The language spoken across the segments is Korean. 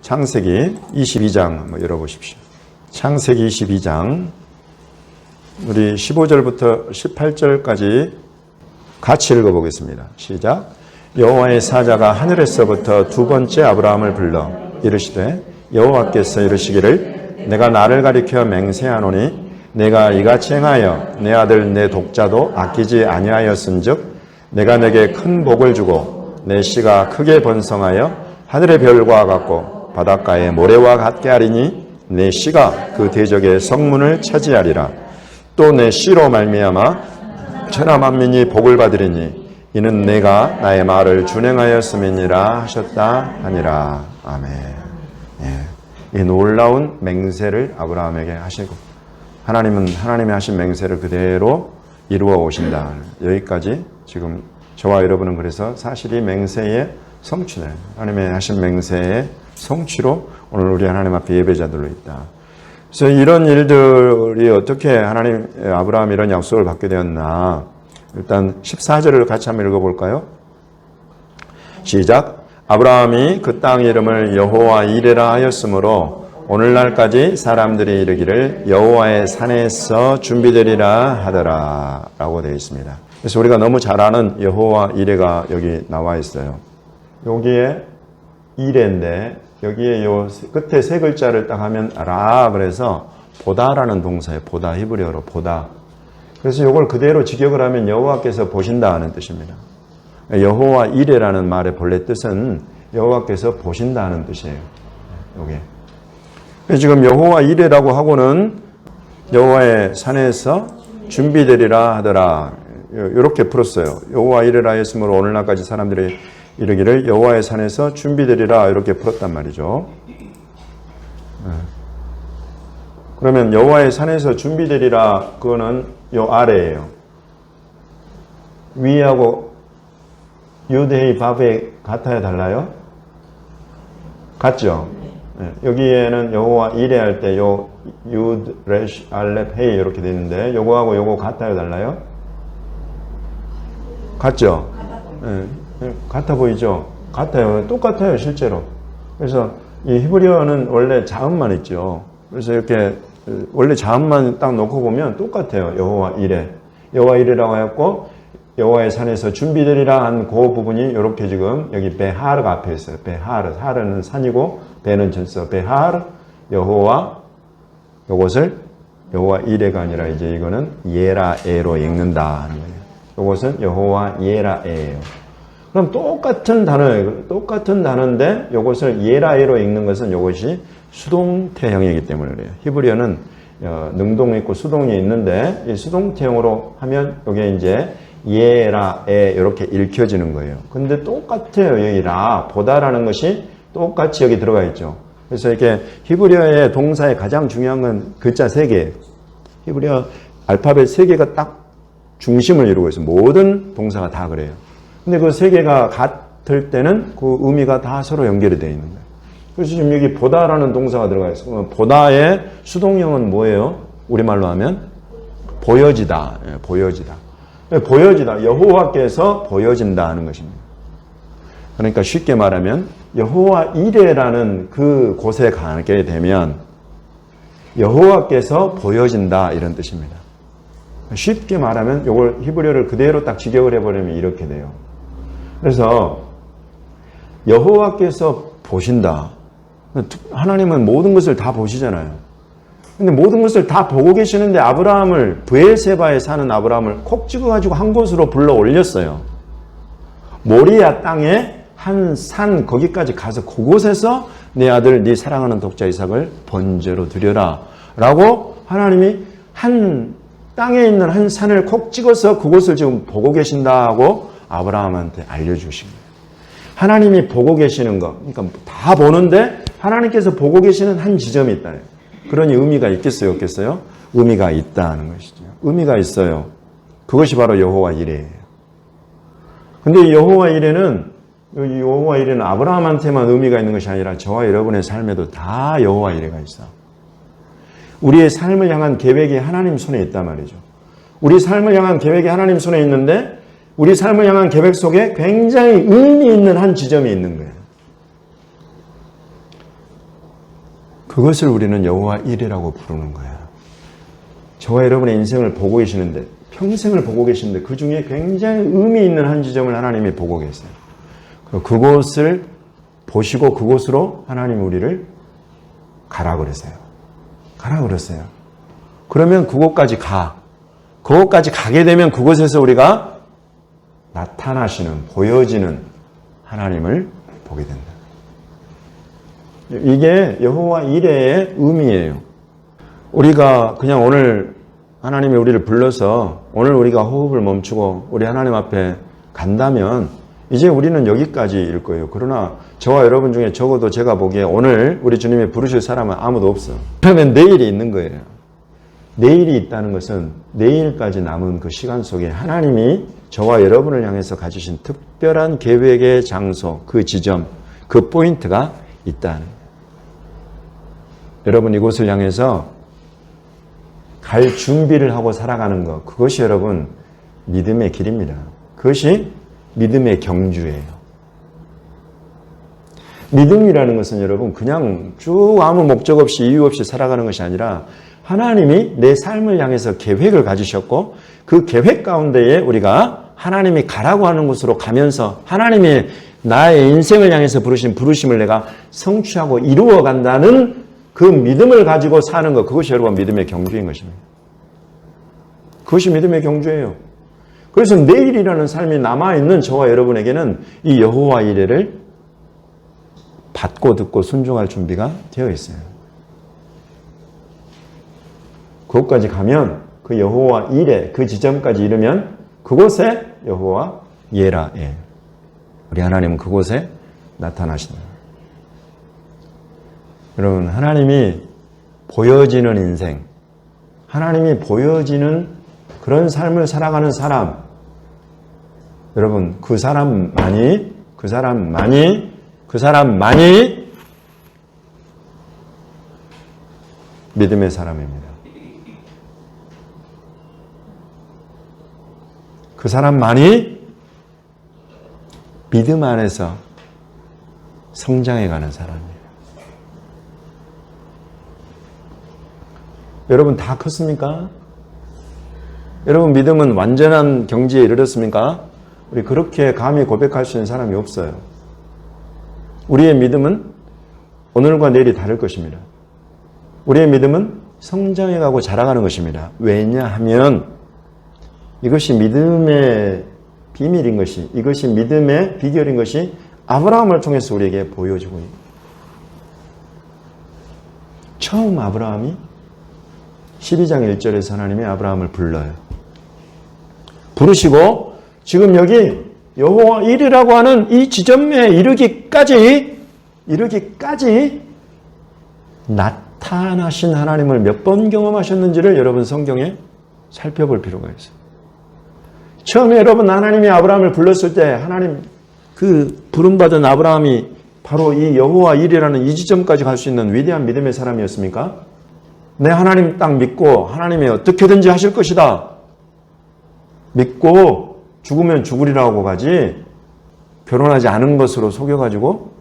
창세기 22장 한번 열어보십시오. 창세기 22장 우리 15절부터 18절까지 같이 읽어보겠습니다. 시작. 여호와의 사자가 하늘에서부터 두 번째 아브라함을 불러 이르시되 여호와께서 이르시기를 내가 나를 가리켜 맹세하노니 내가 이같이 행하여 내 아들 내 독자도 아끼지 아니하였은즉 내가 내게 큰 복을 주고 내 씨가 크게 번성하여 하늘의 별과 같고 바닷가의 모래와 같게 하리니 내 씨가 그 대적의 성문을 차지하리라. 또 내 씨로 말미암아 천하 만민이 복을 받으리니 이는 내가 나의 말을 준행하였음이니라 하셨다 하니라. 아멘. 이 놀라운 맹세를 아브라함에게 하시고 하나님은 하나님이 하신 맹세를 그대로 이루어 오신다. 여기까지 지금 저와 여러분은 그래서 사실이 맹세의 성취네. 하나님의 하신 맹세의 성취로 오늘 우리 하나님 앞에 예배자들로 있다. 그래서 이런 일들이 어떻게 하나님 아브라함이 이런 약속을 받게 되었나. 일단 14절을 같이 한번 읽어볼까요? 시작. 아브라함이 그 땅 이름을 여호와 이레라 하였으므로 오늘날까지 사람들이 이르기를 여호와의 산에서 준비되리라 하더라 라고 되어 있습니다. 그래서 우리가 너무 잘 아는 여호와 이레가 여기 나와 있어요. 여기에 이레인데 여기에 요 끝에 세 글자를 딱 하면 라 그래서 보다라는 동사예요. 보다, 히브리어로 보다. 그래서 이걸 그대로 직역을 하면 여호와께서 보신다 하는 뜻입니다. 여호와 이레라는 말의 본래 뜻은 여호와께서 보신다 하는 뜻이에요. 요게. 지금 여호와 이레라고 하고는 여호와의 산에서 준비되리라 하더라. 이렇게 풀었어요. 여호와 이레라 했으므로 오늘날까지 사람들이 이르기를 여호와의 산에서 준비되리라 이렇게 풀었단 말이죠. 그러면 여호와의 산에서 준비되리라 그거는 요 아래예요. 위하고 유대의 밥에 같아요, 달라요? 같죠? 여기에는 여호와 이레 할 때 요 유드 레시 알렙 헤이 이렇게 되어 있는데 요거하고 요거 같아요, 달라요? 같죠? 같아 보이죠? 같아요. 똑같아요, 실제로. 그래서 이 히브리어는 원래 자음만 있죠. 그래서 이렇게 원래 자음만 딱 놓고 보면 똑같아요. 여호와 이레. 여호와 이레라고 하였고 여호와의 산에서 준비되리라 한 그 부분이 이렇게 지금 여기 베하르가 앞에 있어요. 베하르. 하르는 산이고 베는 전서. 베하르 여호와 요것을 여호와 이레가 아니라 이제 이거는 예라에로 읽는다 하는 거예요. 요것은 여호와 예라에예요. 그럼 똑같은 단어예요. 똑같은 단어인데 이것을 예라에로 읽는 것은 이것이 수동태형이기 때문에 그래요. 히브리어는 능동이 있고 수동이 있는데 이 수동태형으로 하면 이게 이제 예라에 이렇게 읽혀지는 거예요. 근데 똑같아요. 여기 라, 보다라는 것이 똑같이 여기 들어가 있죠. 그래서 이렇게 히브리어의 동사의 가장 중요한 건 글자 3개. 히브리어 알파벳 3개가 딱 중심을 이루고 있어요. 모든 동사가 다 그래요. 근데 그 3개가 같을 때는 그 의미가 다 서로 연결이 되어 있는 거예요. 그래서 지금 여기 보다라는 동사가 들어가 있어요. 보다의 수동형은 뭐예요? 우리말로 하면 보여지다. 보여지다. 보여지다. 여호와께서 보여진다 하는 것입니다. 그러니까 쉽게 말하면 여호와 이레라는 그 곳에 가게 되면 여호와께서 보여진다 이런 뜻입니다. 쉽게 말하면 이걸 히브리어를 그대로 딱 직역을 해버리면 이렇게 돼요. 그래서 여호와께서 보신다. 하나님은 모든 것을 다 보시잖아요. 근데 모든 것을 다 보고 계시는데 아브라함을 브엘세바에 사는 아브라함을 콕 찍어가지고 한 곳으로 불러 올렸어요. 모리아 땅에 한 산 거기까지 가서 그곳에서 내 아들 네 사랑하는 독자 이삭을 번제로 드려라 라고 하나님이 한 땅에 있는 한 산을 콕 찍어서 그곳을 지금 보고 계신다고 아브라함한테 알려주신 거예요. 하나님이 보고 계시는 거, 그러니까 다 보는데 하나님께서 보고 계시는 한 지점이 있다. 그러니 의미가 있겠어요, 없겠어요? 의미가 있다는 것이죠. 의미가 있어요. 그것이 바로 여호와 이레예요. 근데 여호와 이레는 아브라함한테만 의미가 있는 것이 아니라 저와 여러분의 삶에도 다 여호와 이레가 있어. 우리의 삶을 향한 계획이 하나님 손에 있단 말이죠. 우리 삶을 향한 계획이 하나님 손에 있는데 우리 삶을 향한 계획 속에 굉장히 의미 있는 한 지점이 있는 거예요. 그것을 우리는 여호와 일이라고 부르는 거야. 저와 여러분의 인생을 보고 계시는데, 평생을 보고 계시는데 그 중에 굉장히 의미 있는 한 지점을 하나님이 보고 계세요. 그곳을 보시고 그곳으로 하나님이 우리를 가라 그러세요. 가라 그러세요. 그러면 그곳까지 가. 그곳까지 가게 되면 그곳에서 우리가 나타나시는, 보여지는 하나님을 보게 된다. 이게 여호와 이레의 의미예요. 우리가 그냥 오늘 하나님이 우리를 불러서 오늘 우리가 호흡을 멈추고 우리 하나님 앞에 간다면 이제 우리는 여기까지일 거예요. 그러나 저와 여러분 중에 적어도 제가 보기에 오늘 우리 주님이 부르실 사람은 아무도 없어. 그러면 내일이 있는 거예요. 내일이 있다는 것은 내일까지 남은 그 시간 속에 하나님이 저와 여러분을 향해서 가지신 특별한 계획의 장소, 그 지점, 그 포인트가 있다는 거예요. 여러분 이곳을 향해서 갈 준비를 하고 살아가는 것, 그것이 여러분 믿음의 길입니다. 그것이 믿음의 경주예요. 믿음이라는 것은 여러분 그냥 쭉 아무 목적 없이 이유 없이 살아가는 것이 아니라 하나님이 내 삶을 향해서 계획을 가지셨고 그 계획 가운데에 우리가 하나님이 가라고 하는 곳으로 가면서 하나님이 나의 인생을 향해서 부르신 부르심을 내가 성취하고 이루어 간다는 그 믿음을 가지고 사는 것, 그것이 여러분 믿음의 경주인 것입니다. 그것이 믿음의 경주예요. 그래서 내일이라는 삶이 남아있는 저와 여러분에게는 이 여호와 이레를 받고 듣고 순종할 준비가 되어 있어요. 그곳까지 가면 그 여호와 이레, 그 지점까지 이르면 그곳에 여호와 예라에 우리 하나님은 그곳에 나타나신다. 여러분 하나님이 보여지는 인생, 하나님이 보여지는 그런 삶을 살아가는 사람, 여러분 그 사람만이 믿음의 사람입니다. 그 사람만이 믿음 안에서 성장해가는 사람이에요. 여러분 다 컸습니까? 여러분 믿음은 완전한 경지에 이르렀습니까? 우리 그렇게 감히 고백할 수 있는 사람이 없어요. 우리의 믿음은 오늘과 내일이 다를 것입니다. 우리의 믿음은 성장해가고 자라가는 것입니다. 왜냐하면 이것이 믿음의 비밀인 것이, 이것이 믿음의 비결인 것이 아브라함을 통해서 우리에게 보여주고 있습니다. 처음 아브라함이 12장 1절에서 하나님이 아브라함을 불러요. 부르시고 지금 여기 여호와 일이라고 하는 이 지점에 이르기까지 나타나신 하나님을 몇 번 경험하셨는지를 여러분 성경에 살펴볼 필요가 있어요. 처음에 여러분 하나님이 아브라함을 불렀을 때 하나님 그 부름받은 아브라함이 바로 이 여호와 일이라는 이 지점까지 갈 수 있는 위대한 믿음의 사람이었습니까? 내 하나님 딱 믿고 하나님이 어떻게든지 하실 것이다. 믿고 죽으면 죽으리라고 가지 결혼하지 않은 것으로 속여가지고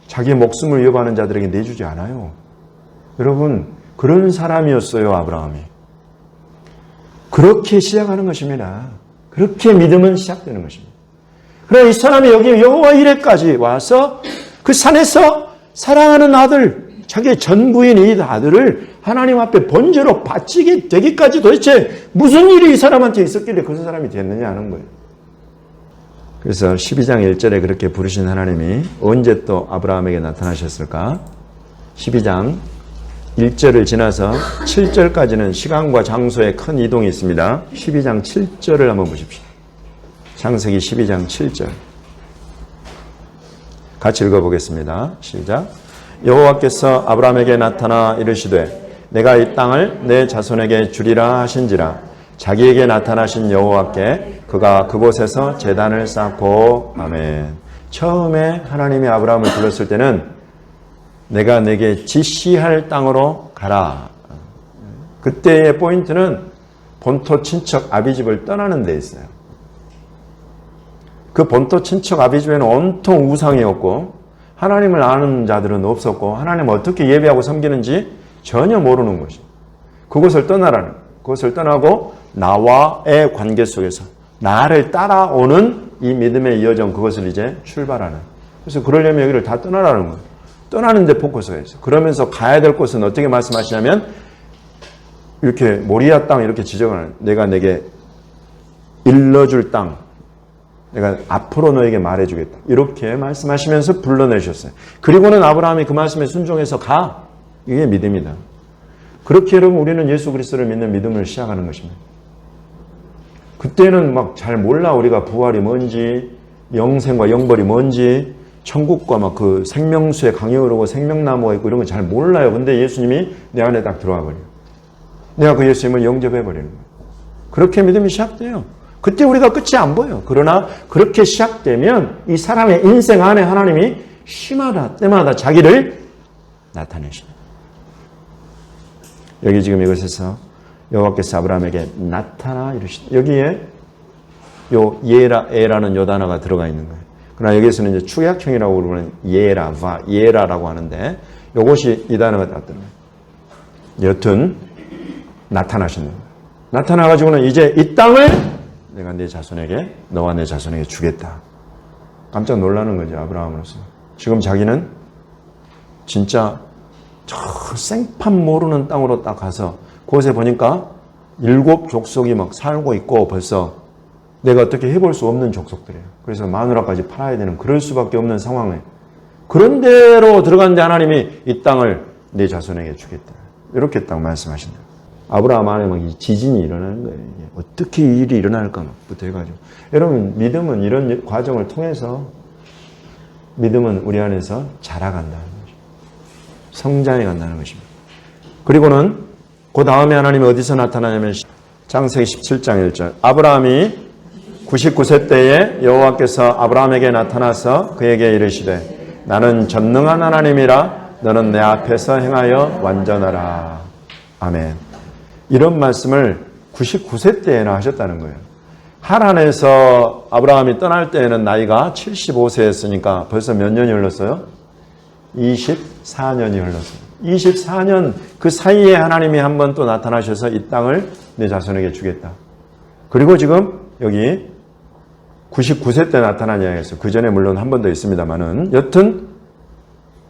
자기의 목숨을 위협하는 자들에게 내주지 않아요. 여러분 그런 사람이었어요. 아브라함이. 그렇게 시작하는 것입니다. 그렇게 믿음은 시작되는 것입니다. 그러나 이 사람이 여기 여호와 이레까지 와서 그 산에서 사랑하는 아들, 자기의 전부인 이 아들을 하나님 앞에 번제로 바치게 되기까지 도대체 무슨 일이 이 사람한테 있었길래 그 사람이 됐느냐 하는 거예요. 그래서 12장 1절에 그렇게 부르신 하나님이 언제 또 아브라함에게 나타나셨을까? 12장 1절을 지나서 7절까지는 시간과 장소에 큰 이동이 있습니다. 12장 7절을 한번 보십시오. 창세기 12장 7절. 같이 읽어보겠습니다. 시작. 여호와께서 아브라함에게 나타나 이르시되 내가 이 땅을 내 자손에게 주리라 하신지라. 자기에게 나타나신 여호와께 그가 그곳에서 제단을 쌓고 아멘. 처음에 하나님이 아브라함을 불렀을 때는 내가 내게 지시할 땅으로 가라. 그때의 포인트는 본토 친척 아비집을 떠나는 데 있어요. 그 본토 친척 아비집에는 온통 우상이었고 하나님을 아는 자들은 없었고 하나님 어떻게 예배하고 섬기는지 전혀 모르는 것이. 그것을 떠나라는 거예요. 그것을 떠나고 나와의 관계 속에서 나를 따라오는 이 믿음의 여정, 그것을 이제 출발하는. 그래서 그러려면 여기를 다 떠나라는 거예요. 떠나는 데 포커스가 있어요. 그러면서 가야 될 곳은 어떻게 말씀하시냐면 이렇게 모리아 땅 이렇게 지정을 하는, 내가 내게 일러줄 땅, 내가 앞으로 너에게 말해주겠다. 이렇게 말씀하시면서 불러내셨어요. 그리고는 아브라함이 그 말씀에 순종해서 가. 이게 믿음이다. 그렇게 여러분 우리는 예수 그리스도를 믿는 믿음을 시작하는 것입니다. 그때는 막 잘 몰라. 우리가 부활이 뭔지, 영생과 영벌이 뭔지, 천국과 막 그 생명수에 강이 흐르고 생명나무가 있고 이런 거 잘 몰라요. 근데 예수님이 내 안에 딱 들어와 버려요. 내가 그 예수님을 영접해 버리는 거예요. 그렇게 믿음이 시작돼요. 그때 우리가 끝이 안 보여요. 그러나 그렇게 시작되면 이 사람의 인생 안에 하나님이 시마다 때마다 자기를 나타내십니다. 여기 지금 이것에서 여호와께서 아브라함에게 나타나 이러시다. 여기에 요 예라는 요 단어가 들어가 있는 거예요. 그러나 여기에서는 이제 축약형이라고 부르는 예라라고 하는데 요것이 이 단어가 딱 들어가요. 여튼 나타나시는 거예요. 나타나가지고는 이제 이 땅을 내가 네 자손에게, 너와 내 자손에게 주겠다. 깜짝 놀라는 거죠, 아브라함으로서. 지금 자기는 진짜 저 생판 모르는 땅으로 딱 가서 그곳에 보니까 7 족속이 막 살고 있고 벌써 내가 어떻게 해볼 수 없는 족속들이에요. 그래서 마누라까지 팔아야 되는 그럴 수밖에 없는 상황에 그런 데로 들어갔는데 하나님이 이 땅을 내 자손에게 주겠다. 이렇게 딱 말씀하신다. 아브라함 안에 막 지진이 일어나는 거예요. 어떻게 이 일이 일어날까부터 해가지고. 여러분, 믿음은 이런 과정을 통해서 믿음은 우리 안에서 자라간다는 거죠. 성장해 간다는 것입니다. 그리고는 그 다음에 하나님이 어디서 나타나냐면 창세기 17장 1절. 아브라함이 99세 때에 여호와께서 아브라함에게 나타나서 그에게 이르시되 나는 전능한 하나님이라 너는 내 앞에서 행하여 완전하라. 아멘. 이런 말씀을 99세 때에나 하셨다는 거예요. 하란에서 아브라함이 떠날 때에는 나이가 75세였으니까 벌써 몇 년이 흘렀어요? 24년이 흘렀어요. 24년 그 사이에 하나님이 한 번 또 나타나셔서 이 땅을 내 자손에게 주겠다. 그리고 지금 여기 99세 때 나타난 이야기였어요. 그 전에 물론 한 번 더 있습니다만은 여튼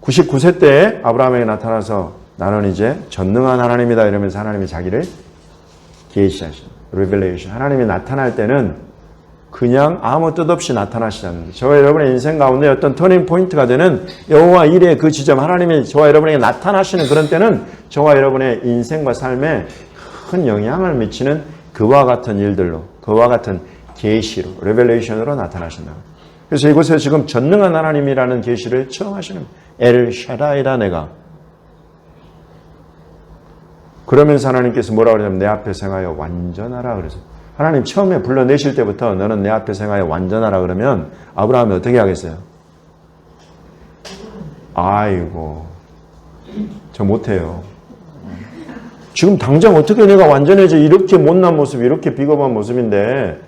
99세 때에 아브라함에게 나타나서 나는 이제 전능한 하나님이다 이러면서 하나님이 자기를 계시하신 리벨레이션. 하나님이 나타날 때는 그냥 아무 뜻 없이 나타나시지 않는다. 저와 여러분의 인생 가운데 어떤 터닝 포인트가 되는 여호와 일의 그 지점, 하나님이 저와 여러분에게 나타나시는 그런 때는 저와 여러분의 인생과 삶에 큰 영향을 미치는 그와 같은 일들로, 그와 같은 계시로, 레벨레이션으로 나타나신다. 그래서 이곳에 지금 전능한 하나님이라는 계시를 처음 하시는 엘 샤다이다 내가. 그러면서 하나님께서 뭐라고 그러냐면 내 앞에 행하여 완전하라 그래서 하나님 처음에 불러내실 때부터 너는 내 앞에 행하여 완전하라 그러면 아브라함이 어떻게 하겠어요? 아이고 저 못해요. 지금 당장 어떻게 내가 완전해져? 이렇게 못난 모습, 이렇게 비겁한 모습인데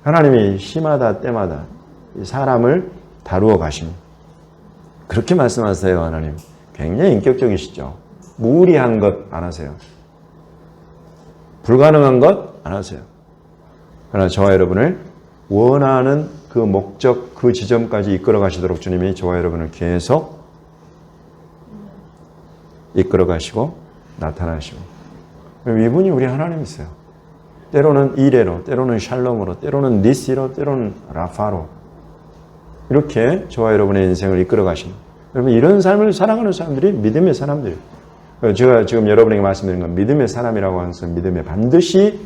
하나님이 시마다 때마다 사람을 다루어 가십니다. 그렇게 말씀하세요. 하나님 굉장히 인격적이시죠. 무리한 것 안 하세요. 불가능한 것 안 하세요. 그러나 저와 여러분을 원하는 그 목적, 그 지점까지 이끌어 가시도록 주님이 저와 여러분을 계속 이끌어 가시고 나타나시고. 이분이 우리 하나님이세요. 때로는 이레로, 때로는 샬롬으로, 때로는 니시로, 때로는 라파로 이렇게 저와 여러분의 인생을 이끌어 가십니다. 여러분 이런 삶을 살아가는 사람들이 믿음의 사람들이에요. 제가 지금 여러분에게 말씀드린 건 믿음의 사람이라고 하는 것은 믿음에 반드시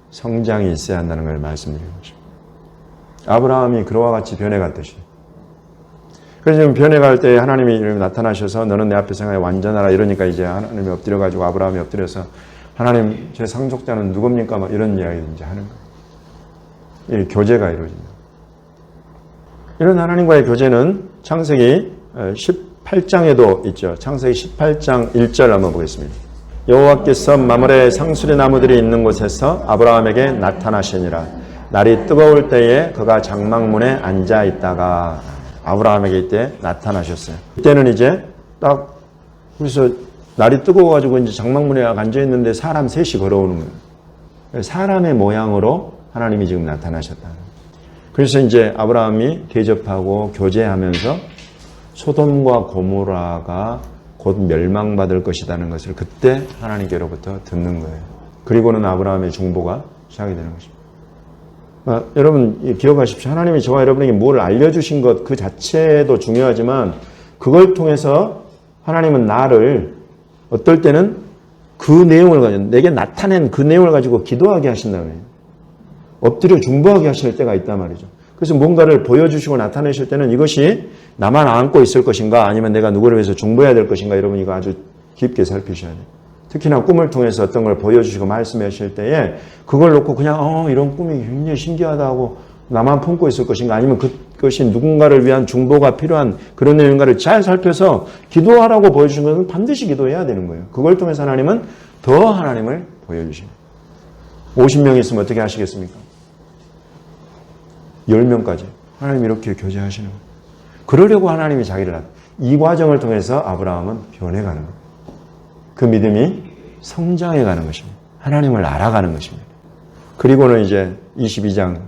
성장이 있어야 한다는 걸 말씀드리는 것입니다. 아브라함이 그와 같이 변해갔듯이. 그래서 지금 변해갈 때 하나님이 나타나셔서 너는 내 앞에 생하여 완전하라 이러니까 이제 하나님이 엎드려가지고 아브라함이 엎드려서 하나님 제 상속자는 누굽니까? 막 이런 이야기를 이제 하는 거예요. 이 교제가 이루어집니다. 이런 하나님과의 교제는 창세기 18장에도 있죠. 창세기 18장 1절 한번 보겠습니다. 여호와께서 마므레 상수리 나무들이 있는 곳에서 아브라함에게 나타나시니라. 날이 뜨거울 때에 그가 장막문에 앉아 있다가 아브라함에게 이때 나타나셨어요. 이때는 이제 딱 그래서 날이 뜨거워가지고 이제 장막문에 앉아있는데 사람 셋이 걸어오는 거예요. 사람의 모양으로 하나님이 지금 나타나셨다. 그래서 이제 아브라함이 대접하고 교제하면서 소돔과 고모라가 곧 멸망받을 것이라는 것을 그때 하나님께로부터 듣는 거예요. 그리고는 아브라함의 중보가 시작이 되는 것입니다. 여러분 기억하십시오. 하나님이 저와 여러분에게 뭘 알려주신 것 그 자체도 중요하지만 그걸 통해서 하나님은 나를 어떨 때는 그 내용을 가지고 내게 나타낸 그 내용을 가지고 기도하게 하신다고 해요. 엎드려 중보하게 하실 때가 있단 말이죠. 그래서 뭔가를 보여주시고 나타내실 때는 이것이 나만 안고 있을 것인가 아니면 내가 누구를 위해서 중보해야 될 것인가 여러분 이거 아주 깊게 살피셔야 돼요. 특히나 꿈을 통해서 어떤 걸 보여주시고 말씀하실 때에 그걸 놓고 그냥 이런 꿈이 굉장히 신기하다 하고 나만 품고 있을 것인가 아니면 그것이 누군가를 위한 중보가 필요한 그런 내용인가를 잘 살펴서 기도하라고 보여주신 것은 반드시 기도해야 되는 거예요. 그걸 통해서 하나님은 더 하나님을 보여주십니다. 50명 있으면 어떻게 하시겠습니까? 10명까지 하나님 이렇게 교제하시는 거예요. 그러려고 하나님이 자기를 이 과정을 통해서 아브라함은 변해가는 거예요. 그 믿음이 성장해가는 것입니다. 하나님을 알아가는 것입니다. 그리고는 이제 22장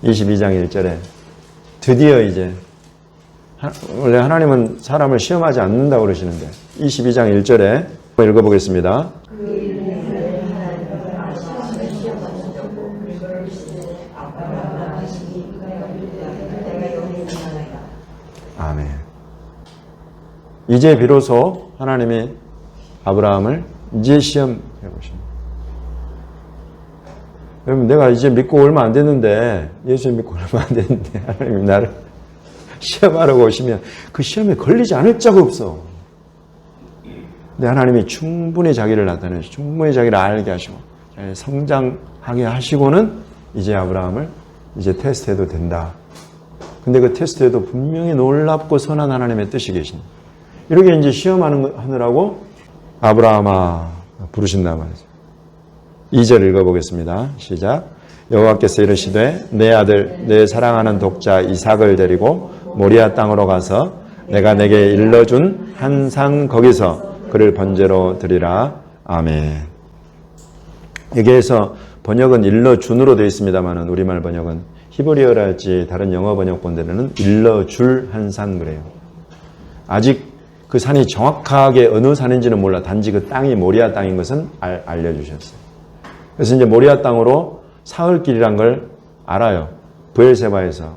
1절에 드디어 이제 원래 하나님은 사람을 시험하지 않는다고 그러시는데 22장 1절에 읽어보겠습니다. 아멘. 이제 비로소 하나님이 아브라함을 이제 시험해 보십니다. 여러분 내가 이제 믿고 얼마 안 됐는데 예수 믿고 얼마 안 됐는데 하나님이 나를 시험하라고 오시면 그 시험에 걸리지 않을 자가 없어. 근데 하나님이 충분히 자기를 나타내시고 충분히 자기를 알게 하시고 성장하게 하시고는 이제 아브라함을 이제 테스트해도 된다. 근데 그 테스트에도 분명히 놀랍고 선한 하나님의 뜻이 계십니다. 이렇게 이제 시험하느라고 아브라함아 부르신단 말이죠. 2절 읽어보겠습니다. 시작. 여호와께서 이르시되 내 아들 내 사랑하는 독자 이삭을 데리고 모리아 땅으로 가서 내가 내게 일러준 한 산 거기서 그를 번제로 드리라. 아멘. 여기에서 번역은 일러준으로 되어 있습니다만 우리말 번역은 히브리어랄지 다른 영어 번역본들은 일러줄 한 산 그래요. 아직 그 산이 정확하게 어느 산인지는 몰라. 단지 그 땅이 모리아 땅인 것은 알려주셨어요. 그래서 이제 모리아 땅으로 사흘길이란 걸 알아요. 브엘세바에서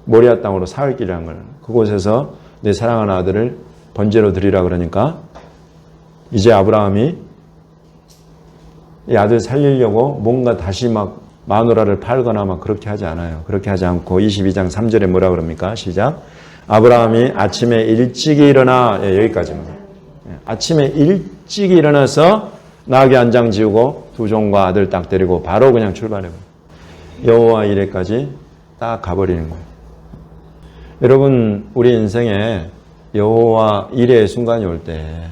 모리아 땅으로 사흘길이란 걸. 그곳에서 내 사랑하는 아들을 번제로 드리라 그러니까 이제 아브라함이 이 아들 살리려고 뭔가 다시 막 마누라를 팔거나 막 그렇게 하지 않아요. 그렇게 하지 않고 22장 3절에 뭐라 그럽니까? 시작. 아브라함이 아침에 일찍이 일어나 여기까지입니다. 아침에 일찍이 일어나서 나귀 한 장 지우고 두 종과 아들 딱 데리고 바로 그냥 출발해요. 여호와 이레까지 딱 가버리는 거예요. 여러분 우리 인생에 여호와 이레의 순간이 올 때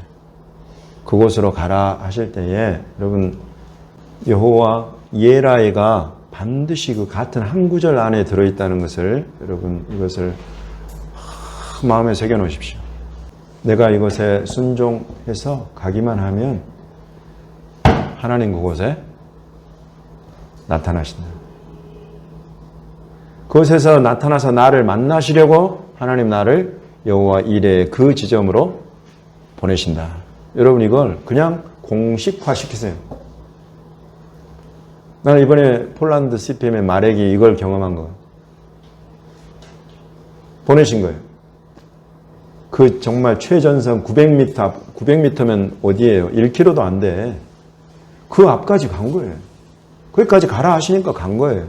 그곳으로 가라 하실 때에 여러분 여호와 예라이가 반드시 그 같은 한 구절 안에 들어있다는 것을 여러분 이것을 마음에 새겨 놓으십시오. 내가 이것에 순종해서 가기만 하면 하나님 그곳에 나타나신다. 그곳에서 나타나서 나를 만나시려고 하나님 나를 여호와 이레의 그 지점으로 보내신다. 여러분 이걸 그냥 공식화시키세요. 나는 이번에 폴란드 CPM의 마렉이 이걸 경험한 거예요. 보내신 거예요. 그 정말 최전선 900m면 어디예요? 1km도 안 돼. 그 앞까지 간 거예요. 거기까지 가라 하시니까 간 거예요.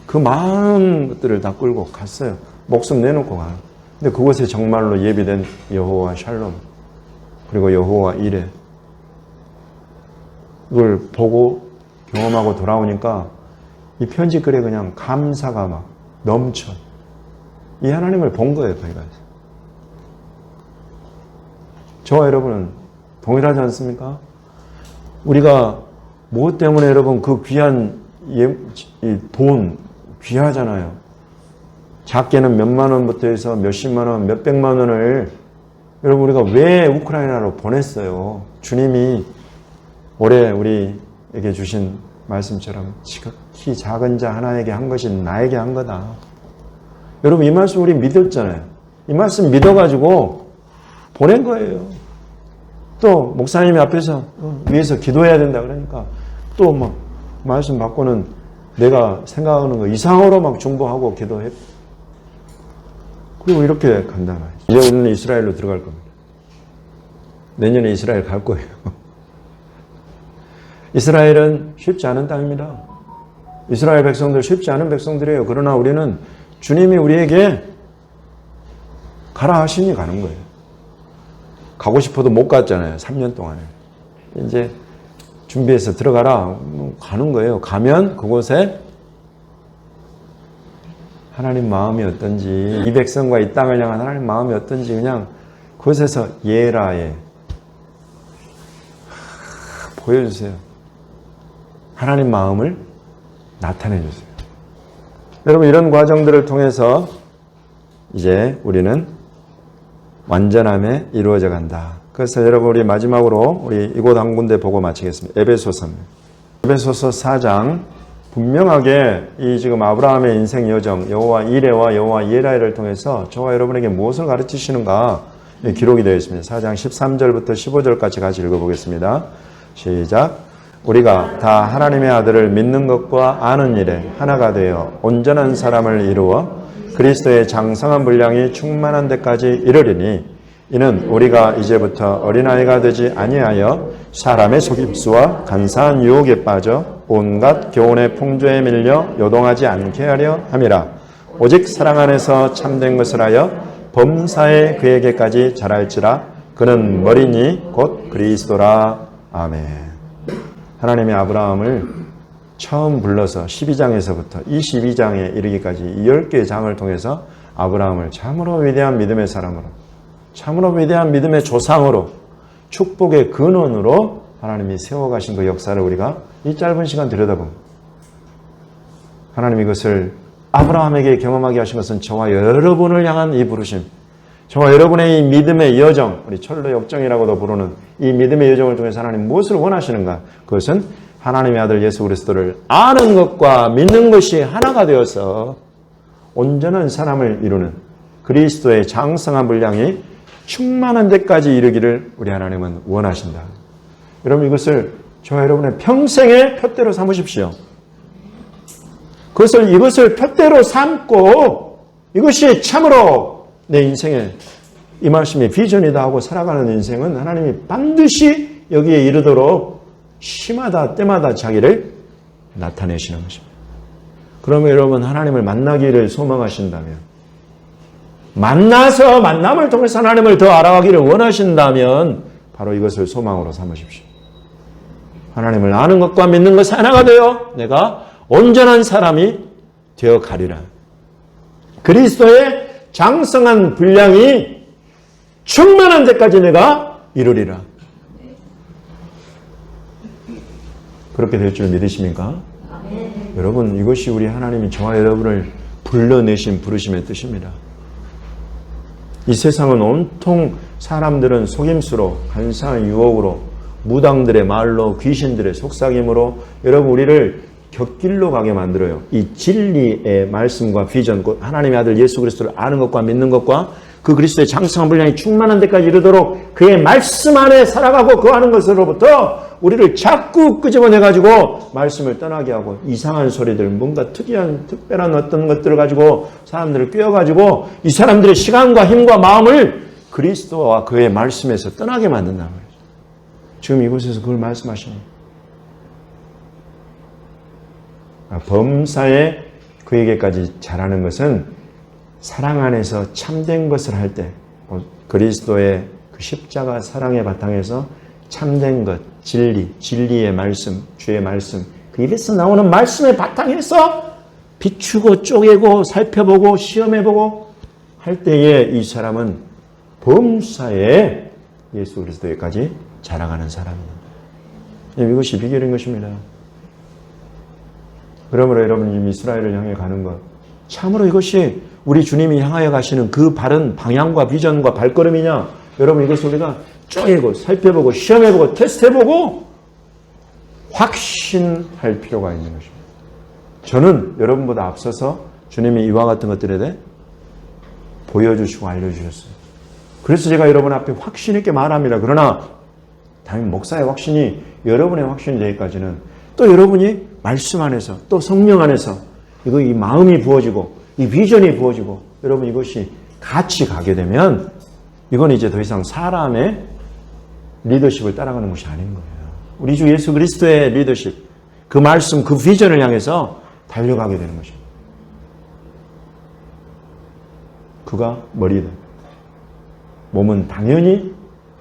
그 많은 것들을 다 끌고 갔어요. 목숨 내놓고 가요. 근데 그곳에 정말로 예비된 여호와 샬롬 그리고 여호와 이레 이걸 보고 경험하고 돌아오니까 이 편지글에 그냥 감사가 막 넘쳐. 이 하나님을 본 거예요. 거기 가서. 저와 여러분은 동일하지 않습니까? 우리가 무엇 때문에 여러분 그 귀한 돈 귀하잖아요. 작게는 몇만 원부터 해서 몇십만 원, 몇백만 원을 여러분 우리가 왜 우크라이나로 보냈어요? 주님이 올해 우리에게 주신 말씀처럼 지극히 작은 자 하나에게 한 것이 나에게 한 거다. 여러분 이 말씀 우리 믿었잖아요. 이 말씀 믿어가지고 보낸 거예요. 또 목사님이 앞에서 위에서 기도해야 된다 그러니까 또 막 말씀 받고는 내가 생각하는 거 이상으로 막 중보하고 기도해. 그리고 이렇게 간다 말이에요. 이제 우리는 이스라엘로 들어갈 겁니다. 내년에 이스라엘 갈 거예요. 이스라엘은 쉽지 않은 땅입니다. 이스라엘 백성들 쉽지 않은 백성들이에요. 그러나 우리는 주님이 우리에게 가라 하시니 가는 거예요. 가고 싶어도 못 갔잖아요. 3년 동안에. 이제 준비해서 들어가라. 가는 거예요. 가면 그곳에 하나님 마음이 어떤지, 이 백성과 이 땅을 향한 하나님 마음이 어떤지 그냥 그곳에서 예라에 보여주세요. 하나님 마음을 나타내 주세요. 여러분 이런 과정들을 통해서 이제 우리는 완전함에 이루어져 간다. 그래서 여러분 우리 마지막으로 우리 이곳 한 군데 보고 마치겠습니다. 에베소서입니다. 에베소서 4장 분명하게 이 지금 아브라함의 인생 여정, 여호와 이레와 여호와 예라를 통해서 저와 여러분에게 무엇을 가르치시는가 기록이 되어 있습니다. 4장 13절부터 15절까지 같이 읽어보겠습니다. 시작. 우리가 다 하나님의 아들을 믿는 것과 아는 일에 하나가 되어 온전한 사람을 이루어 그리스도의 장성한 분량이 충만한 데까지 이르리니 이는 우리가 이제부터 어린아이가 되지 아니하여 사람의 속임수와 간사한 유혹에 빠져 온갖 교훈의 풍조에 밀려 요동하지 않게 하려 함이라. 오직 사랑 안에서 참된 것을 하여 범사에 그에게까지 자랄지라. 그는 머리니 곧 그리스도라. 아멘. 하나님의 아브라함을 처음 불러서 12장에서부터 22장에 이르기까지 이 10개의 장을 통해서 아브라함을 참으로 위대한 믿음의 사람으로, 참으로 위대한 믿음의 조상으로, 축복의 근원으로 하나님이 세워가신 그 역사를 우리가 이 짧은 시간 들여다봅니다. 하나님 이것을 아브라함에게 경험하게 하신 것은 저와 여러분을 향한 이 부르심, 저와 여러분의 이 믿음의 여정, 우리 철로 역정이라고도 부르는 이 믿음의 여정을 통해서 하나님 무엇을 원하시는가? 그것은 하나님의 아들 예수 그리스도를 아는 것과 믿는 것이 하나가 되어서 온전한 사람을 이루는 그리스도의 장성한 분량이 충만한 데까지 이르기를 우리 하나님은 원하신다. 여러분 이것을 저와 여러분의 평생의 푯대로 삼으십시오. 이것을 푯대로 삼고 이것이 참으로 내 인생의 이 말씀이 비전이다 하고 살아가는 인생은 하나님이 반드시 여기에 이르도록 시마다 때마다 자기를 나타내시는 것입니다. 그러면 여러분 하나님을 만나기를 소망하신다면, 만나서 만남을 통해서 하나님을 더 알아가기를 원하신다면 바로 이것을 소망으로 삼으십시오. 하나님을 아는 것과 믿는 것이 하나가 되어 내가 온전한 사람이 되어 가리라. 그리스도의 장성한 분량이 충만한 데까지 내가 이루리라. 그렇게 될 줄 믿으십니까? 여러분 이것이 우리 하나님이 저와 여러분을 불러내신 부르심의 뜻입니다. 이 세상은 온통 사람들은 속임수로, 간사한 유혹으로, 무당들의 말로, 귀신들의 속삭임으로 여러분 우리를 곁길로 가게 만들어요. 이 진리의 말씀과 비전, 하나님의 아들 예수 그리스도를 아는 것과 믿는 것과 그 그리스도의 장성한 분량이 충만한 데까지 이르도록 그의 말씀 안에 살아가고 거하는 것으로부터 우리를 자꾸 끄집어내가지고 말씀을 떠나게 하고 이상한 소리들, 뭔가 특별한 어떤 것들을 가지고 사람들을 꿰어가지고 이 사람들의 시간과 힘과 마음을 그리스도와 그의 말씀에서 떠나게 만든단 말이에요. 지금 이곳에서 그걸 말씀하십니다. 범사에 그에게까지 자라는 것은 사랑 안에서 참된 것을 할 때 그리스도의 그 십자가 사랑의 바탕에서 참된 것, 진리의 말씀, 주의 말씀, 그 입에서 나오는 말씀의 바탕에서 비추고 쪼개고 살펴보고 시험해보고 할 때에 이 사람은 범사에 예수 그리스도에까지 자라가는 사람입니다. 이것이 비결인 것입니다. 그러므로 여러분 이 이스라엘을 향해 가는 것, 참으로 이것이 우리 주님이 향하여 가시는 그 바른 방향과 비전과 발걸음이냐? 여러분 이것을 우리가 쪼개고 살펴보고 시험해보고 테스트해보고 확신할 필요가 있는 것입니다. 저는 여러분보다 앞서서 주님이 이와 같은 것들에 대해 보여주시고 알려주셨어요. 그래서 제가 여러분 앞에 확신 있게 말합니다. 그러나 당연히 목사의 확신이 여러분의 확신이 되기까지는 또 여러분이 말씀 안에서 또 성령 안에서 이 마음이 부어지고 이 비전이 부어지고 여러분 이것이 같이 가게 되면 이건 이제 더 이상 사람의 리더십을 따라가는 것이 아닌 거예요. 우리 주 예수 그리스도의 리더십, 그 말씀, 그 비전을 향해서 달려가게 되는 것입니다. 그가 머리다. 몸은 당연히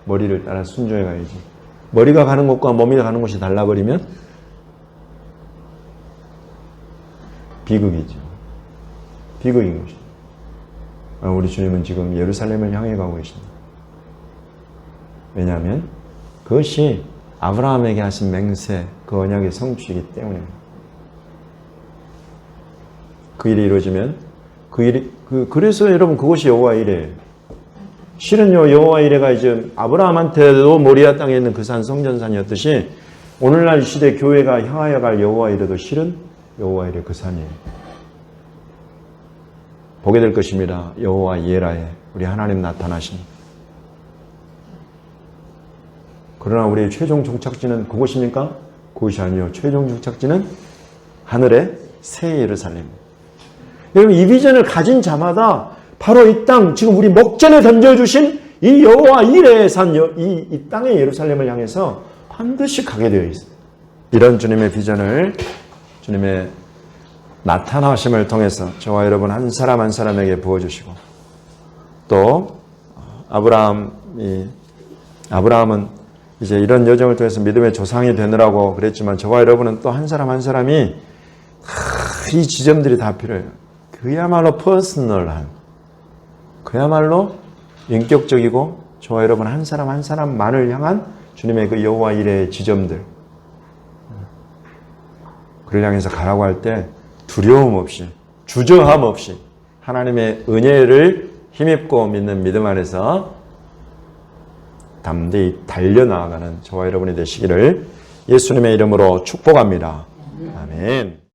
머리를 따라 순종해 가야지. 머리가 가는 것과 몸이 가는 것이 달라버리면 비극이죠. 비극인 것입니다. 우리 주님은 지금 예루살렘을 향해 가고 계십니다. 왜냐하면 그것이 아브라함에게 하신 맹세, 그 언약의 성취이기 때문입니다. 그 일이 이루어지면 그래서 여러분 그것이 여호와 이레예요. 실은요 여호와 이레가 이제 아브라함한테도 모리아 땅에 있는 그 산 성전산이었듯이 오늘날 시대 교회가 향하여 갈 여호와 이레도 실은 여호와 이레 그 산이에요. 보게 될 것입니다. 여호와 예라에 우리 하나님 나타나신. 그러나 우리의 최종 종착지는 그곳입니까? 그것이 아니요. 최종 종착지는 하늘의 새 예루살렘입니다. 여러분 이 비전을 가진 자마다 바로 이 땅, 지금 우리 목전에 던져주신 이 여호와 이레의 산, 이 땅의 예루살렘을 향해서 반드시 가게 되어 있어요. 이런 주님의 비전을 주님의 나타나심을 통해서 저와 여러분 한 사람 한 사람에게 부어주시고 또 아브라함은 이제 이런 여정을 통해서 믿음의 조상이 되느라고 그랬지만 저와 여러분은 또 한 사람 한 사람이 이 지점들이 다 필요해요. 그야말로 퍼스널한, 그야말로 인격적이고 저와 여러분 한 사람 한 사람만을 향한 주님의 그 여호와 이레의 지점들, 그를 향해서 가라고 할 때 두려움 없이 주저함 없이 하나님의 은혜를 힘입고 믿는 믿음 안에서 담대히 달려나아가는 저와 여러분이 되시기를 예수님의 이름으로 축복합니다. 아멘.